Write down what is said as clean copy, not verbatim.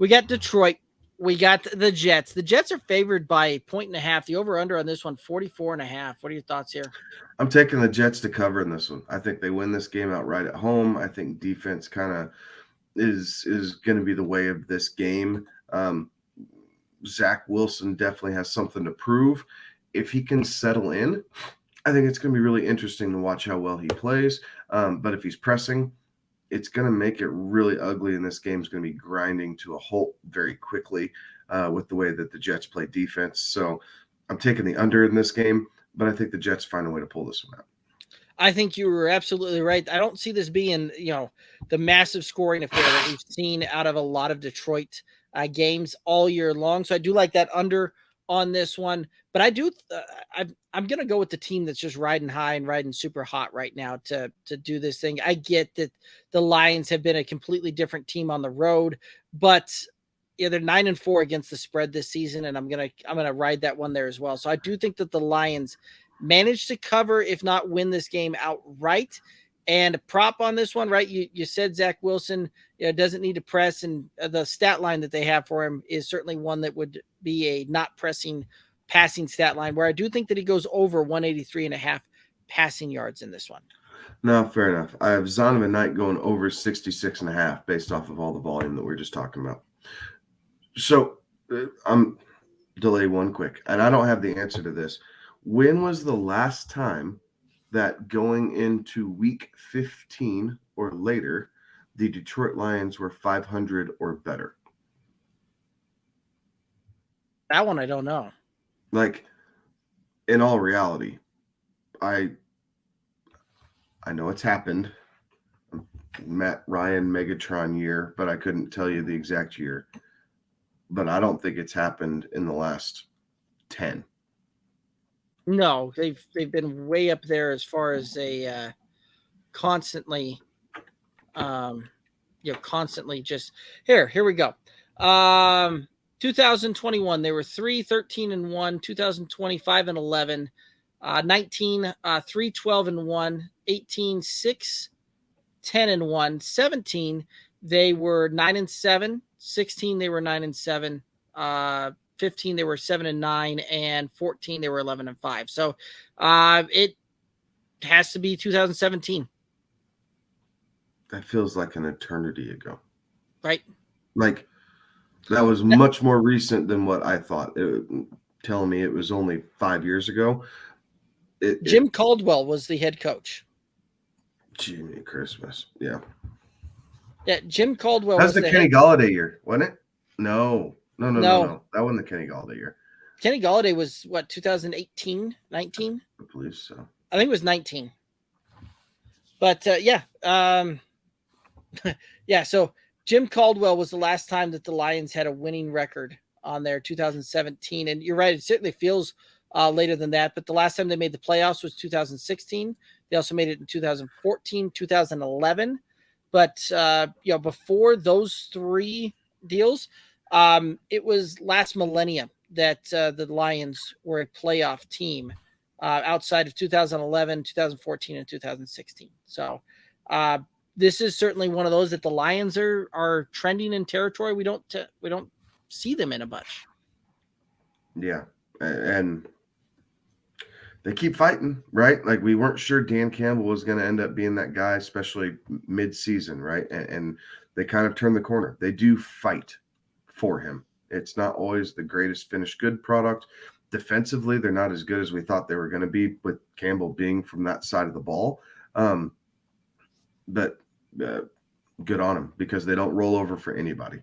We got Detroit. We got the Jets. The Jets are favored by 1.5. The over-under on this one, 44.5. What are your thoughts here? I'm taking the Jets to cover in this one. I think they win this game outright at home. I think defense kind of is going to be the way of this game. Zach Wilson definitely has something to prove. If he can settle in, I think it's going to be really interesting to watch how well he plays. But if he's pressing, it's going to make it really ugly, and this game's going to be grinding to a halt very quickly with the way that the Jets play defense. So I'm taking the under in this game, but I think the Jets find a way to pull this one out. I think you were absolutely right. I don't see this being, the massive scoring affair that we've seen out of a lot of Detroit games all year long. So I do like that under on this one, but I do. I'm going to go with the team that's just riding high and riding super hot right now to do this thing. I get that the Lions have been a completely different team on the road, but they're 9-4 against the spread this season, and I'm gonna ride that one there as well. So I do think that the Lions managed to cover, if not win this game outright. And a prop on this one, right? You said Zach Wilson doesn't need to press, and the stat line that they have for him is certainly one that would be a not pressing passing stat line, where I do think that he goes over 183.5 passing yards in this one. No, fair enough. I have Zonovan Knight going over 66.5 based off of all the volume that we we're just talking about. So I'm delay one quick, and I don't have the answer to this. When was the last time that going into week 15 or later, the Detroit Lions were 500 or better? That one I don't know. Like, in all reality, I know it's happened. Matt Ryan Megatron year, but I couldn't tell you the exact year. But I don't think it's happened in the last 10. No, they've been way up there as far as a constantly, constantly just here we go. 2021 they were 3-13-1, 2025 and 11, 19 3-12-1, 18 6-10-1, 17 they were 9-7, 16 they were 9-7, 15 they were 7-9, and 14 they were 11-5. So it has to be 2017. That feels like an eternity ago, right? Like that was much more recent than what I thought. Telling me it was only 5 years ago. Jim Caldwell was the head coach. Jimmy Christmas, yeah. Jim Caldwell. That's the Kenny Galladay year, wasn't it? No. That wasn't the Kenny Galladay year. Kenny Galladay was what, 2018, 19? I believe so. I think it was 19. But yeah. So Jim Caldwell was the last time that the Lions had a winning record on their 2017. And you're right, it certainly feels later than that. But the last time they made the playoffs was 2016. They also made it in 2014, 2011. But before those three deals, it was last millennium that the Lions were a playoff team outside of 2011, 2014, and 2016. So this is certainly one of those that the Lions are trending in territory we don't see them in a bunch. Yeah, and they keep fighting, right? Like we weren't sure Dan Campbell was going to end up being that guy, especially mid-season, right? And they kind of turned the corner. They do fight for him. It's not always the greatest finished good product. Defensively, they're not as good as we thought they were going to be with Campbell being from that side of the ball. But good on them because they don't roll over for anybody.